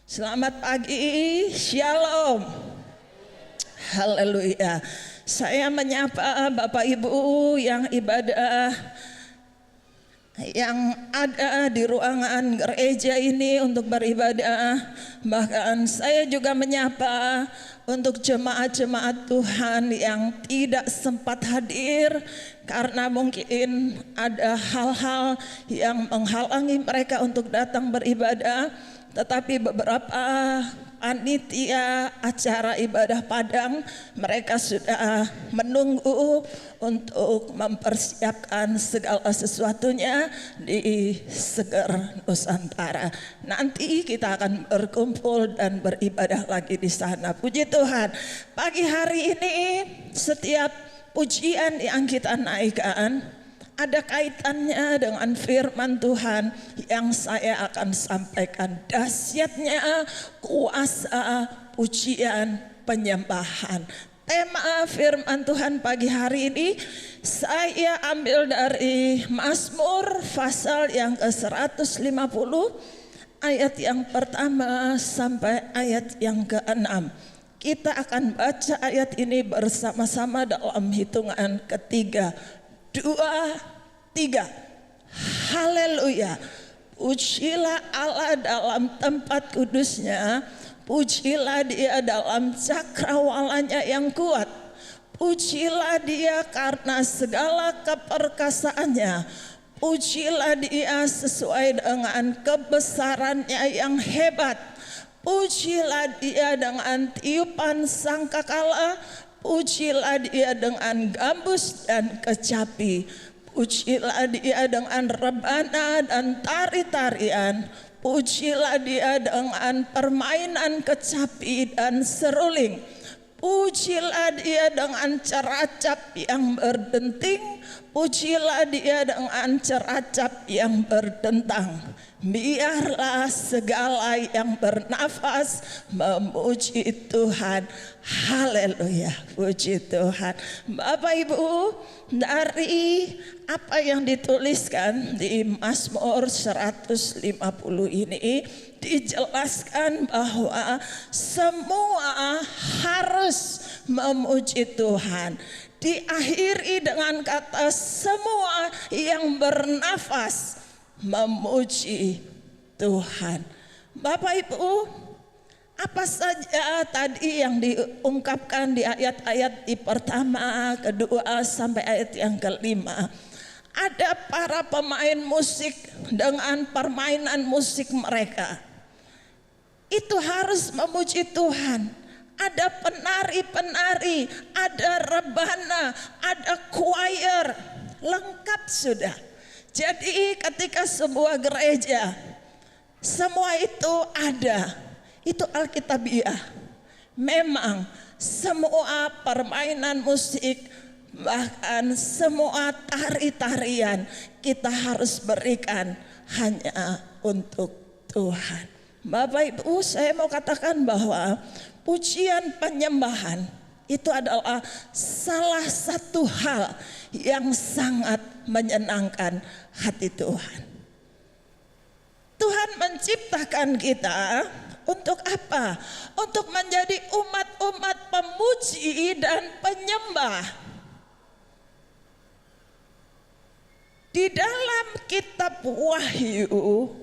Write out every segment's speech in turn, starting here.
Selamat pagi, shalom, haleluya. Saya menyapa Bapak Ibu yang ibadah, yang ada di ruangan gereja ini untuk beribadah. Bahkan saya juga menyapa untuk jemaat-jemaat Tuhan yang tidak sempat hadir karena mungkin ada hal-hal yang menghalangi mereka untuk datang beribadah. Tetapi beberapa panitia acara ibadah Padang, mereka sudah menunggu untuk mempersiapkan segala sesuatunya di Seger Nusantara. Nanti kita akan berkumpul dan beribadah lagi di sana. Puji Tuhan, pagi hari ini setiap pujian yang kita naikkan ada kaitannya dengan firman Tuhan yang saya akan sampaikan. Dahsyatnya kuasa pujian penyembahan. Tema firman Tuhan pagi hari ini saya ambil dari Mazmur pasal yang ke-150 ayat yang pertama sampai ayat yang ke-6. Kita akan baca ayat ini bersama-sama dalam hitungan ketiga. 2, 3. Haleluya. Pujilah Allah dalam tempat kudusnya, pujilah Dia dalam cakrawalanya yang kuat. Pujilah Dia karena segala keperkasaannya, pujilah Dia sesuai dengan kebesarannya yang hebat. Pujilah Dia dengan tiupan sangkakala, pujilah Dia dengan gambus dan kecapi. Pujilah Dia dengan rebana dan tari-tarian. Pujilah Dia dengan permainan kecapi dan seruling. Pujilah Dia dengan ceracap yang berdenting. Pujilah Dia dengan ceracap yang berdentang. Biarlah segala yang bernafas memuji Tuhan. Haleluya, puji Tuhan. Bapak Ibu, dari apa yang dituliskan di Mazmur 150 ini dijelaskan bahwa semua harus memuji Tuhan. Diakhiri dengan kata semua yang bernafas memuji Tuhan. Bapak Ibu, apa saja tadi yang diungkapkan di ayat-ayat di pertama, kedua sampai ayat yang kelima. Ada para pemain musik dengan permainan musik mereka. Itu harus memuji Tuhan. Ada penari-penari, ada rebana, ada choir, lengkap sudah. Jadi ketika sebuah gereja semua itu ada, itu Alkitabiah. Memang semua permainan musik, bahkan semua tari-tarian kita harus berikan hanya untuk Tuhan. Bapak Ibu, saya mau katakan bahwa pujian penyembahan itu adalah salah satu hal yang sangat menyenangkan hati Tuhan. Tuhan menciptakan kita untuk apa? Untuk menjadi umat-umat pemuji dan penyembah. Di dalam kitab Wahyu,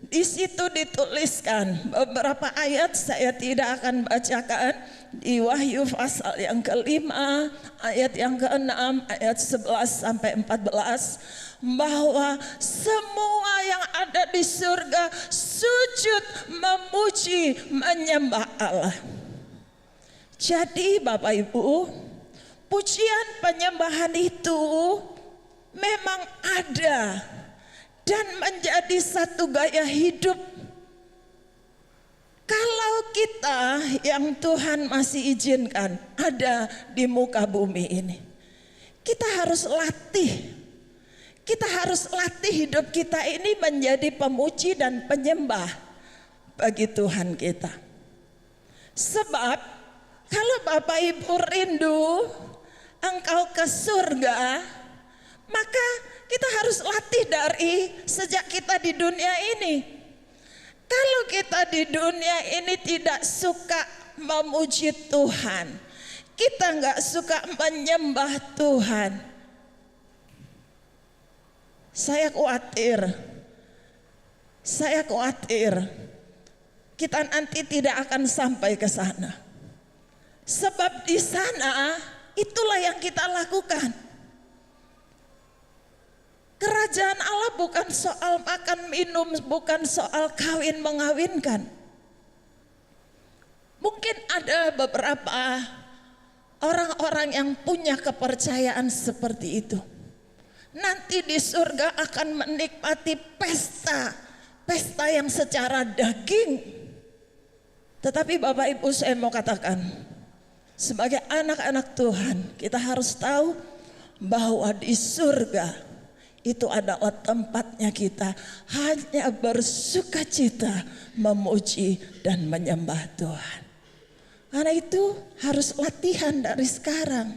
di situ dituliskan beberapa ayat, saya tidak akan bacakan. Di Wahyu pasal yang kelima, ayat yang ke-6, ayat 11 sampai 14, bahwa semua yang ada di surga sujud memuji menyembah Allah. Jadi Bapak Ibu, pujian penyembahan itu memang ada dan menjadi satu gaya hidup. Kalau kita yang Tuhan masih izinkan ada di muka bumi ini, kita harus latih. Kita harus latih hidup kita ini menjadi pemuji dan penyembah bagi Tuhan kita. Sebab kalau Bapak Ibu rindu engkau ke surga, maka kita harus latih dari sejak kita di dunia ini. Kalau kita di dunia ini tidak suka memuji Tuhan, kita nggak suka menyembah Tuhan, saya khawatir kita nanti tidak akan sampai ke sana. Sebab di sana itulah yang kita lakukan. Kerajaan Allah bukan soal makan minum, bukan soal kawin mengawinkan. Mungkin ada beberapa orang-orang yang punya kepercayaan seperti itu. Nanti di surga akan menikmati pesta yang secara daging. Tetapi Bapak Ibu, saya mau katakan, sebagai anak-anak Tuhan, kita harus tahu bahwa di surga itu adalah tempatnya kita hanya bersuka cita, memuji dan menyembah Tuhan. Karena itu harus latihan dari sekarang.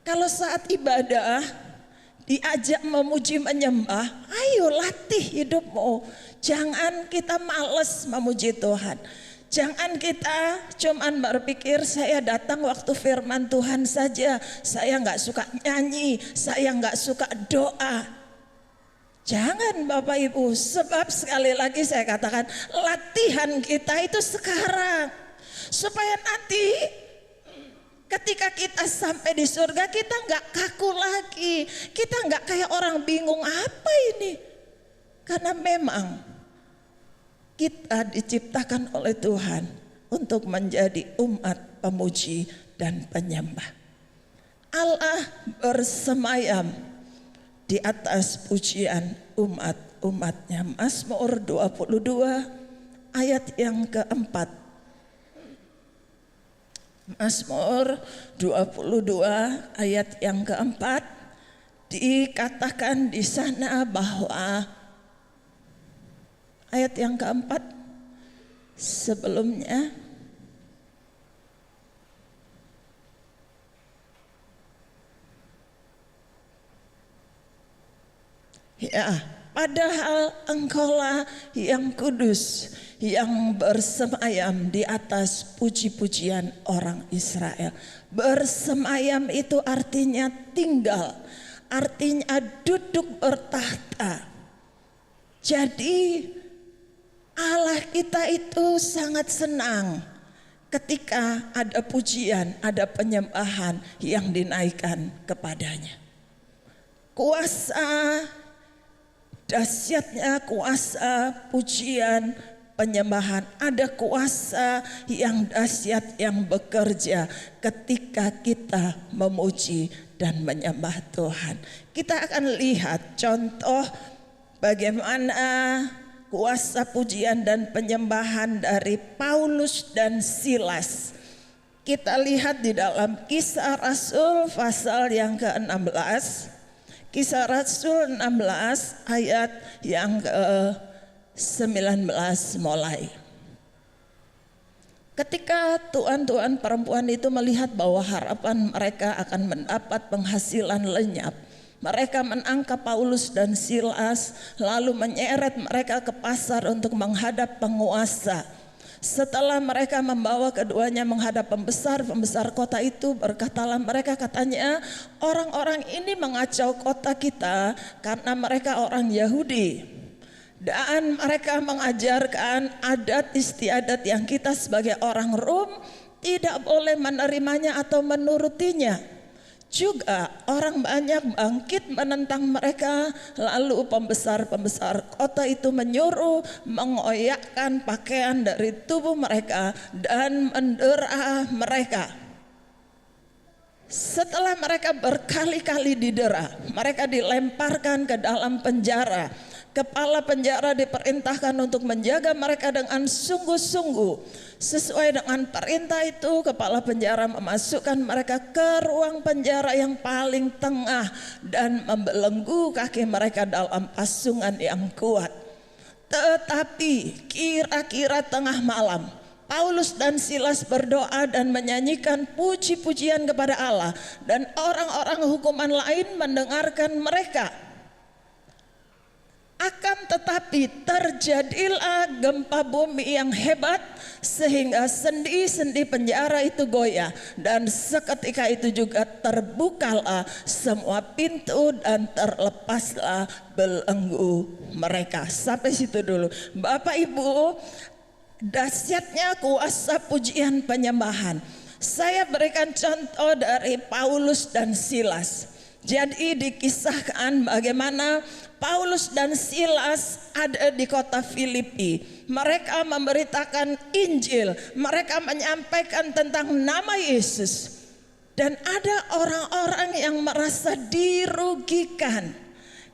Kalau saat ibadah diajak memuji menyembah, ayo latih hidupmu. Jangan kita males memuji Tuhan. Jangan kita cuman berpikir saya datang waktu firman Tuhan saja, saya nggak suka nyanyi, saya nggak suka doa. Jangan Bapak Ibu, sebab sekali lagi saya katakan latihan kita itu sekarang. Supaya nanti ketika kita sampai di surga kita nggak kaku lagi, kita nggak kayak orang bingung apa ini. Karena memang kita diciptakan oleh Tuhan untuk menjadi umat pemuji dan penyembah. Allah bersemayam di atas pujian umat-umatnya. Mazmur 22 ayat yang keempat. Mazmur 22 ayat yang keempat dikatakan di sana bahwa ayat yang keempat sebelumnya ya, padahal engkaulah yang kudus yang bersemayam di atas puji-pujian orang Israel. Bersemayam itu artinya tinggal, artinya duduk bertahta. Jadi Allah kita itu sangat senang ketika ada pujian, ada penyembahan yang dinaikkan kepadanya. Kuasa, dahsyatnya kuasa pujian penyembahan, ada kuasa yang dahsyat yang bekerja ketika kita memuji dan menyembah Tuhan. Kita akan lihat contoh bagaimana kuasa pujian dan penyembahan dari Paulus dan Silas. Kita lihat di dalam Kisah Rasul pasal yang ke-16. Kisah Rasul 16 ayat yang ke-19 mulai. Ketika tuan-tuan perempuan itu melihat bahwa harapan mereka akan mendapat penghasilan lenyap, mereka menangkap Paulus dan Silas lalu menyeret mereka ke pasar untuk menghadap penguasa. Setelah mereka membawa keduanya menghadap pembesar kota itu, berkatalah mereka, katanya, orang-orang ini mengacau kota kita karena mereka orang Yahudi. Dan mereka mengajarkan adat istiadat yang kita sebagai orang Rom tidak boleh menerimanya atau menurutinya. Juga orang banyak bangkit menentang mereka, lalu pembesar-pembesar kota itu menyuruh mengoyakkan pakaian dari tubuh mereka dan mendera mereka. Setelah mereka berkali-kali didera, mereka dilemparkan ke dalam penjara. Kepala penjara diperintahkan untuk menjaga mereka dengan sungguh-sungguh. Sesuai dengan perintah itu, kepala penjara memasukkan mereka ke ruang penjara yang paling tengah dan membelenggu kaki mereka dalam pasungan yang kuat. Tetapi kira-kira tengah malam, Paulus dan Silas berdoa dan menyanyikan puji-pujian kepada Allah, dan orang-orang hukuman lain mendengarkan mereka. Akan tetapi terjadilah gempa bumi yang hebat sehingga sendi-sendi penjara itu goyah, dan seketika itu juga terbukalah semua pintu dan terlepaslah belenggu mereka. Sampai situ dulu. Bapak Ibu, dahsyatnya kuasa pujian penyembahan. Saya berikan contoh dari Paulus dan Silas. Jadi dikisahkan bagaimana Paulus dan Silas ada di kota Filipi. Mereka memberitakan Injil, mereka menyampaikan tentang nama Yesus. Dan ada orang-orang yang merasa dirugikan.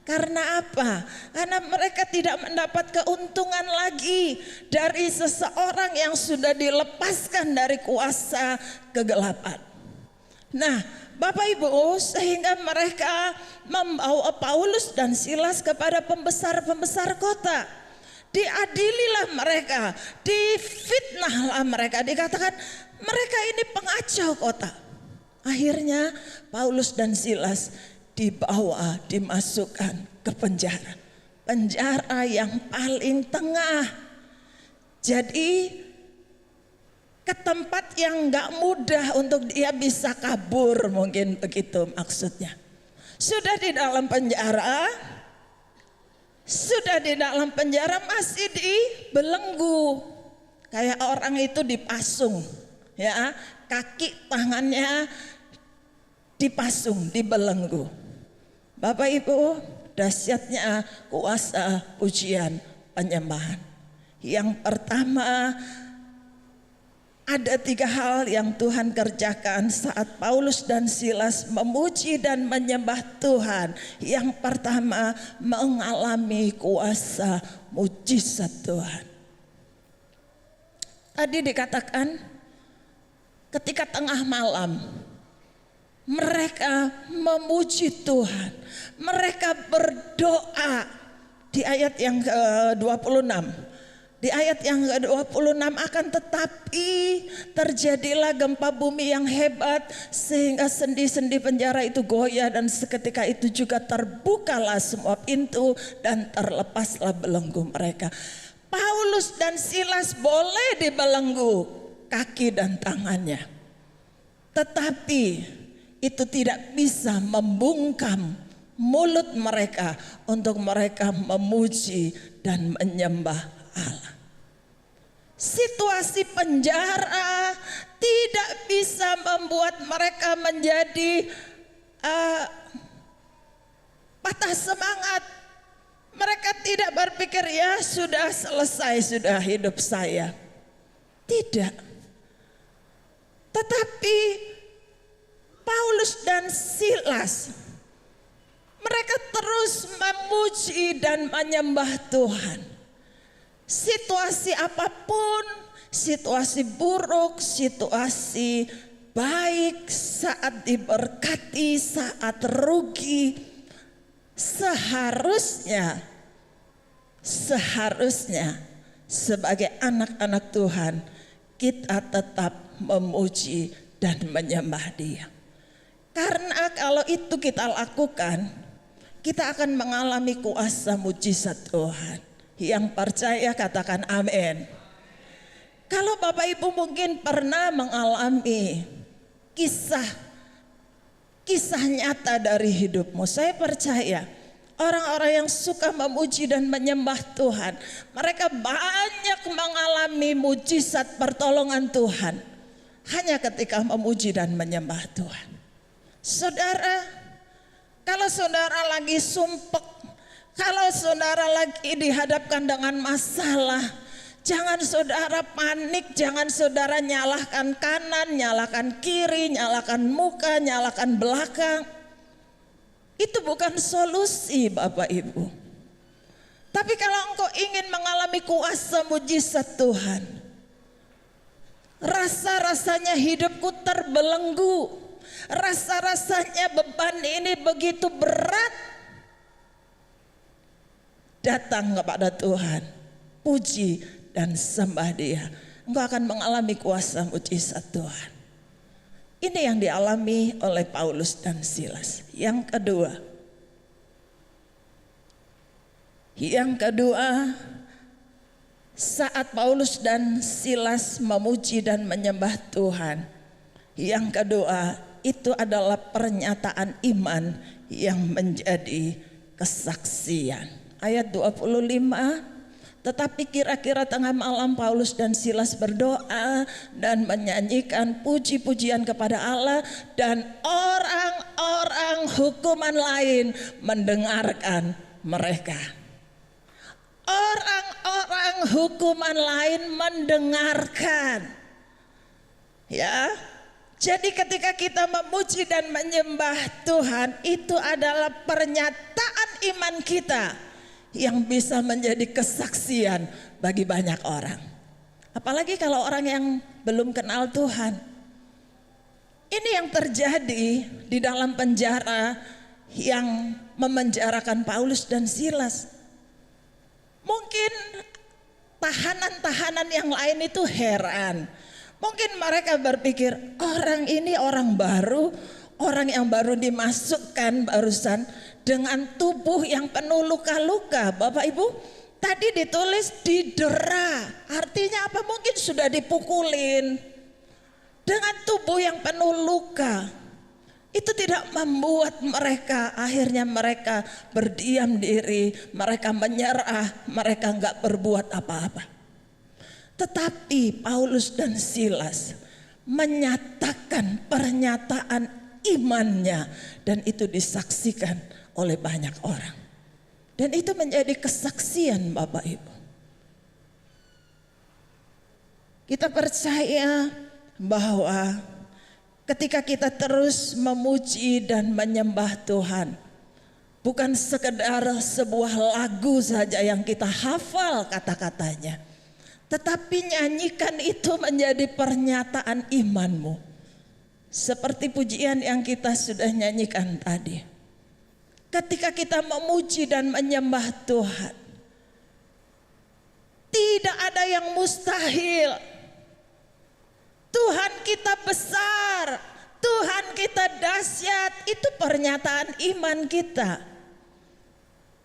Karena apa? Karena mereka tidak mendapat keuntungan lagi dari seseorang yang sudah dilepaskan dari kuasa kegelapan. Nah, Bapak Ibu, sehingga mereka membawa Paulus dan Silas kepada pembesar-pembesar kota. Diadililah mereka, difitnahlah mereka, dikatakan mereka ini pengacau kota. Akhirnya Paulus dan Silas dibawa, dimasukkan ke penjara. Penjara yang paling tengah. Jadi ke tempat yang gak mudah untuk dia bisa kabur, mungkin begitu maksudnya. Sudah di dalam penjara, masih dibelenggu. Kayak orang itu dipasung, ya, kaki tangannya dipasung, dibelenggu. Bapak Ibu, dahsyatnya kuasa pujian penyembahan. Yang pertama, ada 3 hal yang Tuhan kerjakan saat Paulus dan Silas memuji dan menyembah Tuhan. Yang pertama, mengalami kuasa mujizat Tuhan. Tadi dikatakan ketika tengah malam mereka memuji Tuhan. Mereka berdoa di ayat yang ke-26. Di ayat yang ke-26, akan tetapi terjadilah gempa bumi yang hebat sehingga sendi-sendi penjara itu goyah, dan seketika itu juga terbukalah semua pintu dan terlepaslah belenggu mereka. Paulus dan Silas boleh dibelenggu kaki dan tangannya, tetapi itu tidak bisa membungkam mulut mereka untuk mereka memuji dan menyembah Allah. Situasi penjara tidak bisa membuat mereka menjadi patah semangat. Mereka tidak berpikir, ya sudah selesai, sudah hidup saya. Tidak. Tetapi Paulus dan Silas, mereka terus memuji dan menyembah Tuhan. Situasi apapun, situasi buruk, situasi baik, saat diberkati, saat rugi, seharusnya sebagai anak-anak Tuhan kita tetap memuji dan menyembah Dia. Karena kalau itu kita lakukan, kita akan mengalami kuasa mujizat Tuhan. Yang percaya katakan amin. Kalau Bapak Ibu mungkin pernah mengalami kisah nyata dari hidupmu, saya percaya orang-orang yang suka memuji dan menyembah Tuhan, mereka banyak mengalami mujizat pertolongan Tuhan hanya ketika memuji dan menyembah Tuhan. Saudara, kalau saudara lagi sumpek, kalau saudara lagi dihadapkan dengan masalah, jangan saudara panik, jangan saudara nyalahkan kanan, nyalahkan kiri, nyalahkan muka, nyalahkan belakang. Itu bukan solusi, Bapak Ibu. Tapi kalau engkau ingin mengalami kuasa mujizat Tuhan, rasa-rasanya hidupku terbelenggu, rasa-rasanya beban ini begitu berat, datang kepada Tuhan, puji dan sembah Dia. Engkau akan mengalami kuasa mujizat Tuhan. Ini yang dialami oleh Paulus dan Silas. Yang kedua, Yang kedua, saat Paulus dan Silas memuji dan menyembah Tuhan. Yang kedua, itu adalah pernyataan iman yang menjadi kesaksian. Ayat 25, tetapi kira-kira tengah malam Paulus dan Silas berdoa dan menyanyikan puji-pujian kepada Allah, dan orang-orang hukuman lain mendengarkan mereka. Orang-orang hukuman lain mendengarkan. Ya. Jadi ketika kita memuji dan menyembah Tuhan, itu adalah pernyataan iman kita yang bisa menjadi kesaksian bagi banyak orang. Apalagi kalau orang yang belum kenal Tuhan. Ini yang terjadi di dalam penjara yang memenjarakan Paulus dan Silas. Mungkin tahanan-tahanan yang lain itu heran. Mungkin mereka berpikir, orang ini orang baru, orang yang baru dimasukkan barusan dengan tubuh yang penuh luka-luka. Bapak Ibu, tadi ditulis didera, artinya apa? Mungkin sudah dipukulin dengan tubuh yang penuh luka. Itu tidak membuat mereka, akhirnya mereka berdiam diri, mereka menyerah, mereka enggak berbuat apa-apa. Tetapi Paulus dan Silas menyatakan pernyataan imannya, dan itu disaksikan oleh banyak orang. Dan itu menjadi kesaksian Bapak Ibu. Kita percaya bahwa ketika kita terus memuji dan menyembah Tuhan, bukan sekedar sebuah lagu saja yang kita hafal kata-katanya, tetapi nyanyikan itu menjadi pernyataan imanmu. Seperti pujian yang kita sudah nyanyikan tadi. Ketika kita memuji dan menyembah Tuhan, tidak ada yang mustahil. Tuhan kita besar, Tuhan kita dahsyat. Itu pernyataan iman kita.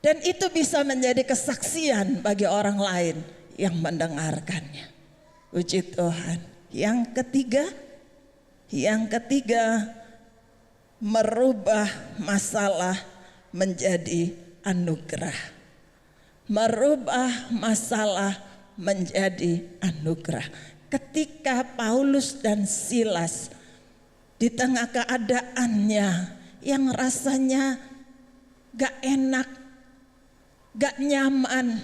Dan itu bisa menjadi kesaksian bagi orang lain yang mendengarkannya. Puji Tuhan. Yang ketiga, merubah masalah menjadi anugerah. Merubah masalah menjadi anugerah. Ketika Paulus dan Silas di tengah keadaannya yang rasanya gak enak, gak nyaman,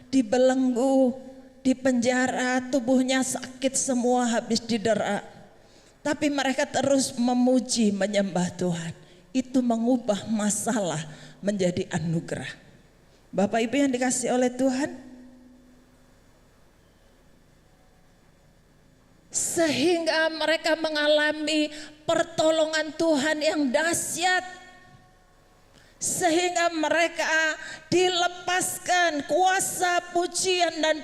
dibelenggu, di penjara, tubuhnya sakit semua, habis didera. Tapi mereka terus memuji, menyembah Tuhan. Itu mengubah masalah menjadi anugerah. Bapak Ibu yang dikasihi oleh Tuhan, sehingga mereka mengalami pertolongan Tuhan yang dahsyat. Sehingga mereka dilepaskan, kuasa pujian dan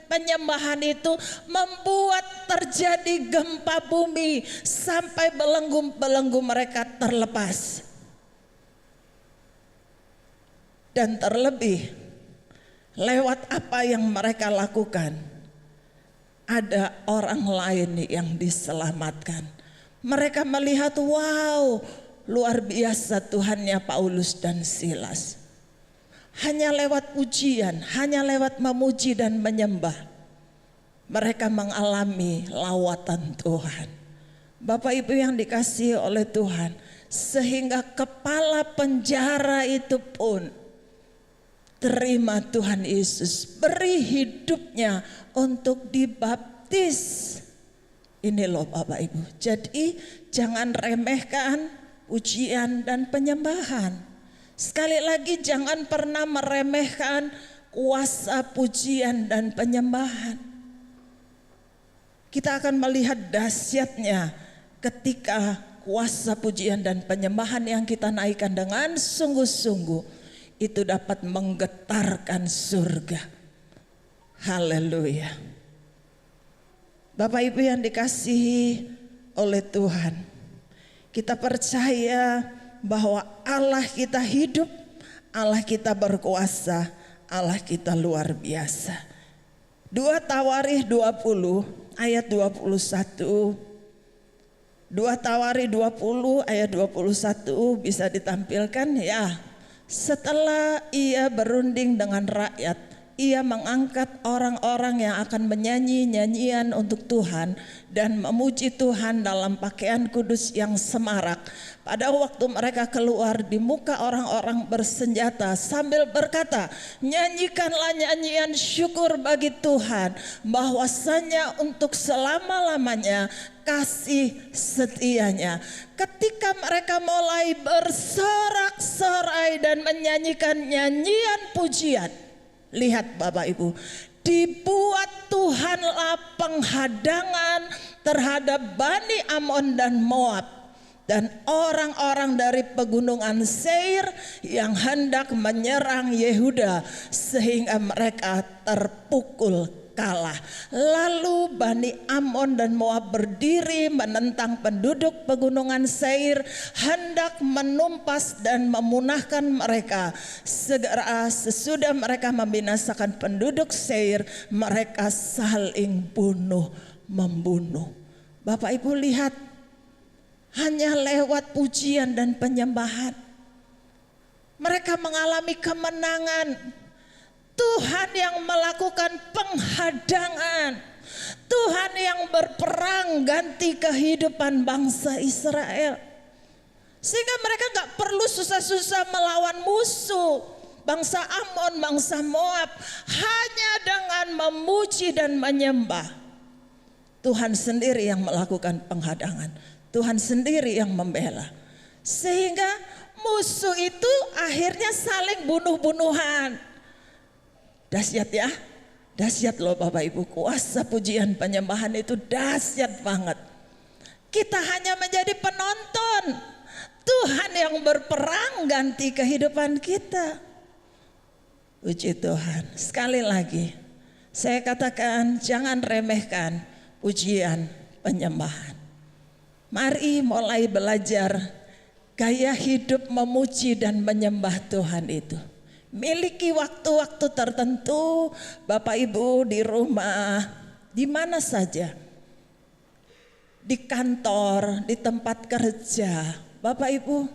penyembahan itu membuat terjadi gempa bumi sampai belenggu-belenggu mereka terlepas. Dan terlebih lewat apa yang mereka lakukan, ada orang lain yang diselamatkan. Mereka melihat, wow, luar biasa Tuhannya Paulus dan Silas. Hanya lewat pujian, hanya lewat memuji dan menyembah, mereka mengalami lawatan Tuhan. Bapak Ibu yang dikasihi oleh Tuhan, sehingga kepala penjara itu pun terima Tuhan Yesus, beri hidupnya untuk dibaptis. Ini loh Bapak Ibu. Jadi jangan remehkan pujian dan penyembahan. Sekali lagi, jangan pernah meremehkan kuasa pujian dan penyembahan. Kita akan melihat dahsyatnya ketika kuasa pujian dan penyembahan yang kita naikkan dengan sungguh-sungguh itu dapat menggetarkan surga. Haleluya. Bapak Ibu yang dikasihi oleh Tuhan, kita percaya bahwa Allah kita hidup, Allah kita berkuasa, Allah kita luar biasa. 2 Tawarikh 20 ayat 21. 2 Tawarikh 20 ayat 21 bisa ditampilkan ya. Setelah ia berunding dengan rakyat, ia mengangkat orang-orang yang akan menyanyi nyanyian untuk Tuhan dan memuji Tuhan dalam pakaian kudus yang semarak. Pada waktu mereka keluar di muka orang-orang bersenjata sambil berkata, nyanyikanlah nyanyian syukur bagi Tuhan, bahwasanya untuk selama-lamanya kasih setianya. Ketika mereka mulai bersorak-sorai dan menyanyikan nyanyian pujian, lihat Bapak Ibu, dibuat Tuhanlah penghadangan terhadap Bani Amon dan Moab dan orang-orang dari pegunungan Seir yang hendak menyerang Yehuda sehingga mereka terpukul kalah. Lalu Bani Amon dan Moab berdiri menentang penduduk pegunungan Seir, hendak menumpas dan memunahkan mereka. Segera sesudah mereka membinasakan penduduk Seir, mereka saling membunuh. Bapak Ibu lihat, hanya lewat pujian dan penyembahan mereka mengalami kemenangan. Tuhan yang melakukan penghadangan, Tuhan yang berperang ganti kehidupan bangsa Israel, sehingga mereka gak perlu susah-susah melawan musuh bangsa Amon, bangsa Moab. Hanya dengan memuji dan menyembah, Tuhan sendiri yang melakukan penghadangan, Tuhan sendiri yang membela, sehingga musuh itu akhirnya saling bunuh-bunuhan. Dahsyat ya, dahsyat loh Bapak Ibu, kuasa pujian penyembahan itu dahsyat banget. Kita hanya menjadi penonton, Tuhan yang berperang ganti kehidupan kita. Puji Tuhan. Sekali lagi saya katakan, jangan remehkan pujian penyembahan. Mari mulai belajar gaya hidup memuji dan menyembah Tuhan itu. Miliki waktu-waktu tertentu, Bapak Ibu, di rumah, di mana saja, di kantor, di tempat kerja. Bapak Ibu,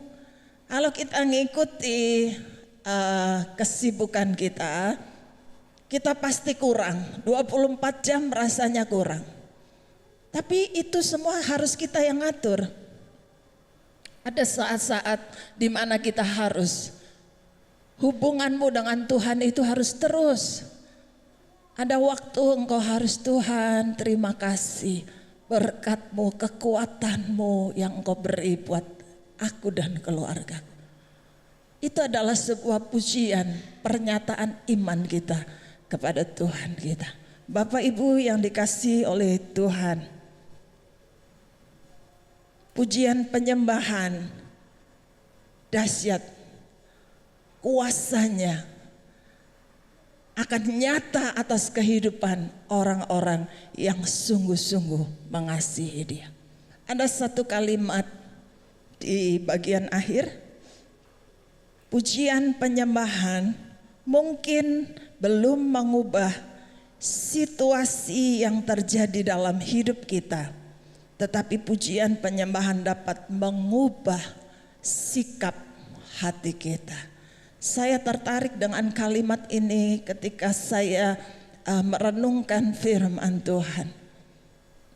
kalau kita ngikuti kesibukan kita pasti kurang. 24 jam rasanya kurang. Tapi itu semua harus kita yang ngatur. Ada saat-saat di mana kita harus, hubunganmu dengan Tuhan itu harus terus. Ada waktu engkau harus, Tuhan terima kasih berkat-Mu, kekuatan-Mu yang engkau beri buat aku dan keluarga. Itu adalah sebuah pujian, pernyataan iman kita kepada Tuhan kita. Bapak Ibu yang dikasihi oleh Tuhan, pujian penyembahan dahsyat. Kuasanya akan nyata atas kehidupan orang-orang yang sungguh-sungguh mengasihi Dia. Ada satu kalimat di bagian akhir, pujian penyembahan mungkin belum mengubah situasi yang terjadi dalam hidup kita, tetapi pujian penyembahan dapat mengubah sikap hati kita. Saya tertarik dengan kalimat ini ketika saya merenungkan firman Tuhan.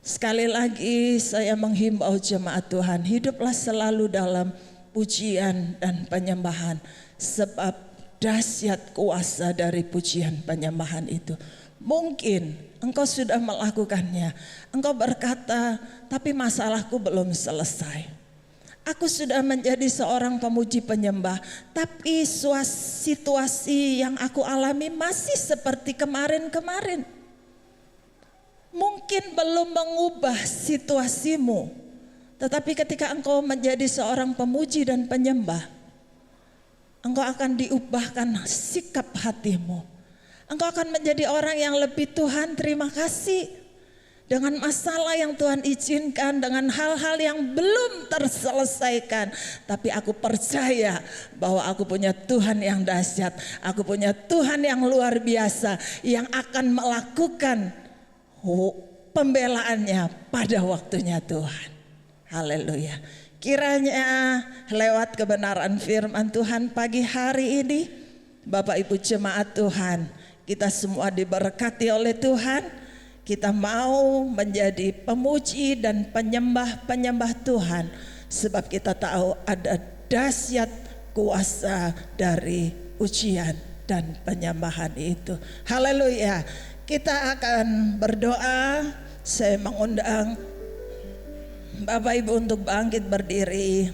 Sekali lagi saya menghimbau jemaat Tuhan, hiduplah selalu dalam pujian dan penyembahan, sebab dahsyat kuasa dari pujian penyembahan itu. Mungkin engkau sudah melakukannya, engkau berkata, tapi masalahku belum selesai. Aku sudah menjadi seorang pemuji penyembah, tapi situasi yang aku alami masih seperti kemarin-kemarin. Mungkin belum mengubah situasimu, tetapi ketika engkau menjadi seorang pemuji dan penyembah, engkau akan diubahkan sikap hatimu. Engkau akan menjadi orang yang lebih, Tuhan terima kasih. dengan masalah yang Tuhan izinkan, dengan hal-hal yang belum terselesaikan. Tapi aku percaya bahwa aku punya Tuhan yang dahsyat. Aku punya Tuhan yang luar biasa, yang akan melakukan pembelaannya pada waktunya Tuhan. Haleluya. Kiranya lewat kebenaran firman Tuhan pagi hari ini, Bapak Ibu jemaat Tuhan, kita semua diberkati oleh Tuhan. Kita mau menjadi pemuji dan penyembah-penyembah Tuhan, sebab kita tahu ada dahsyat kuasa dari ujian dan penyembahan itu. Haleluya. Kita akan berdoa. Saya mengundang Bapak Ibu untuk bangkit berdiri.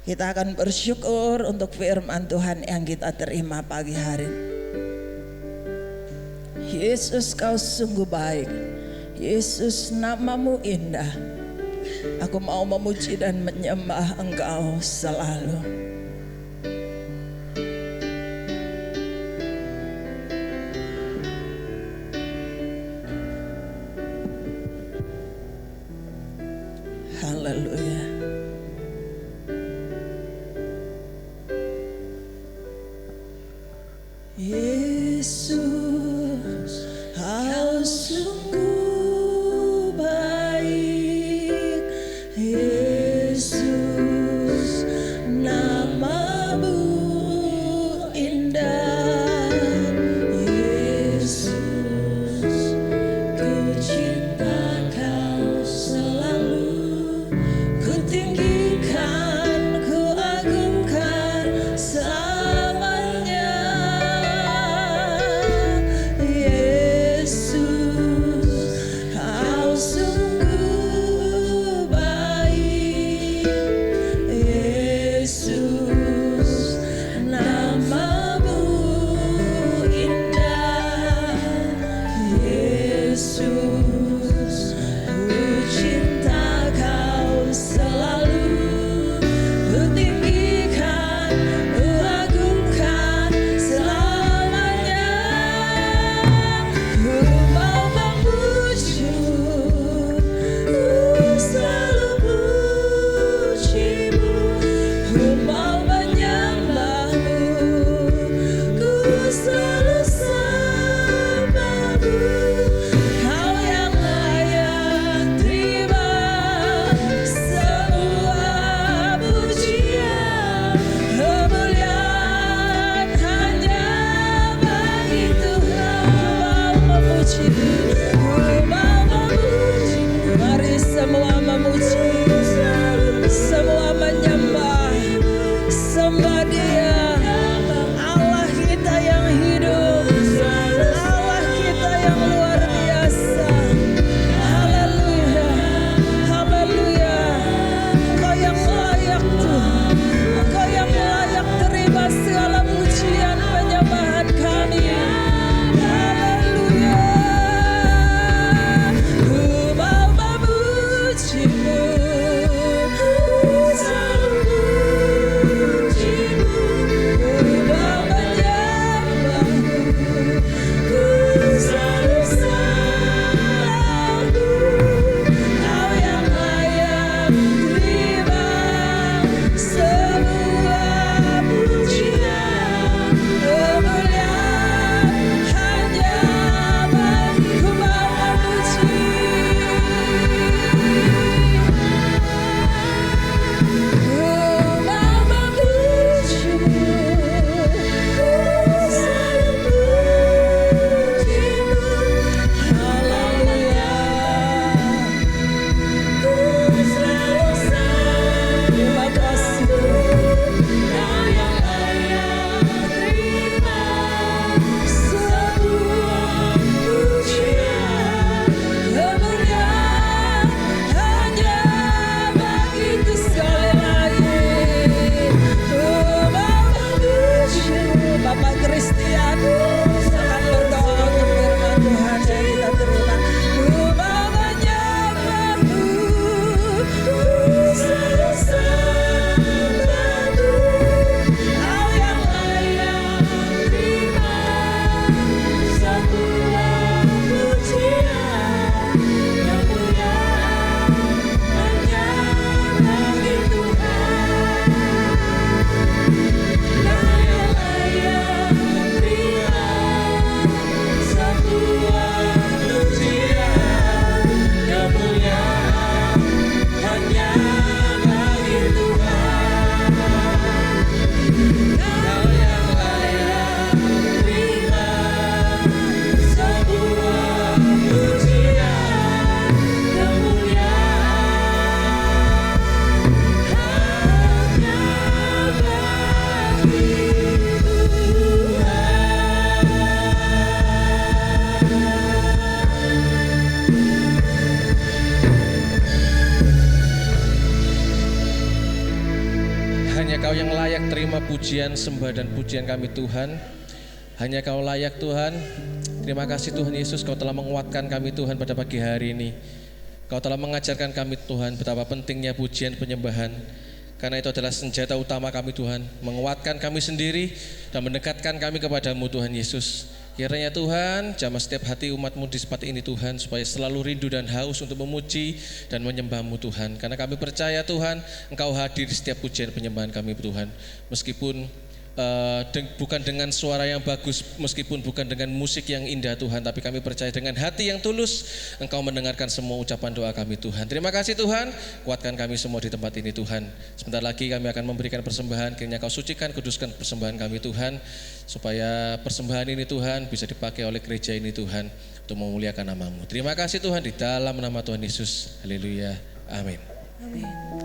Kita akan bersyukur untuk firman Tuhan yang kita terima pagi hari ini. Yesus, kau sungguh baik. Yesus, namamu indah. Aku mau memuji dan menyembah Engkau selalu. Haleluya. Yesus, kau sungguh baik. Yesus, namamu indah. Yesus, ku cinta kau selalu. Ku tinggikan, ku agungkan selamanya. Yesus, Engkau yang layak terima pujian, sembah dan pujian kami Tuhan. Hanya Kau layak Tuhan. Terima kasih Tuhan Yesus, Kau telah menguatkan kami Tuhan pada pagi hari ini. Kau telah mengajarkan kami Tuhan betapa pentingnya pujian penyembahan. Karena itu adalah senjata utama kami Tuhan, menguatkan kami sendiri dan mendekatkan kami kepadamu Tuhan Yesus. Kiranya Tuhan, jamah setiap hati umat-Mu di tempat ini Tuhan, supaya selalu rindu dan haus untuk memuji dan menyembah-Mu Tuhan. Karena kami percaya Tuhan, Engkau hadir di setiap pujian penyembahan kami Tuhan. Meskipun bukan dengan suara yang bagus, meskipun bukan dengan musik yang indah Tuhan, tapi kami percaya dengan hati yang tulus Engkau mendengarkan semua ucapan doa kami Tuhan. Terima kasih Tuhan, kuatkan kami semua di tempat ini Tuhan. Sebentar lagi kami akan memberikan persembahan, kiranya Kau sucikan, kuduskan persembahan kami Tuhan, supaya persembahan ini Tuhan bisa dipakai oleh gereja ini Tuhan untuk memuliakan nama-Mu. Terima kasih Tuhan, di dalam nama Tuhan Yesus. Haleluya. Amin. Amin.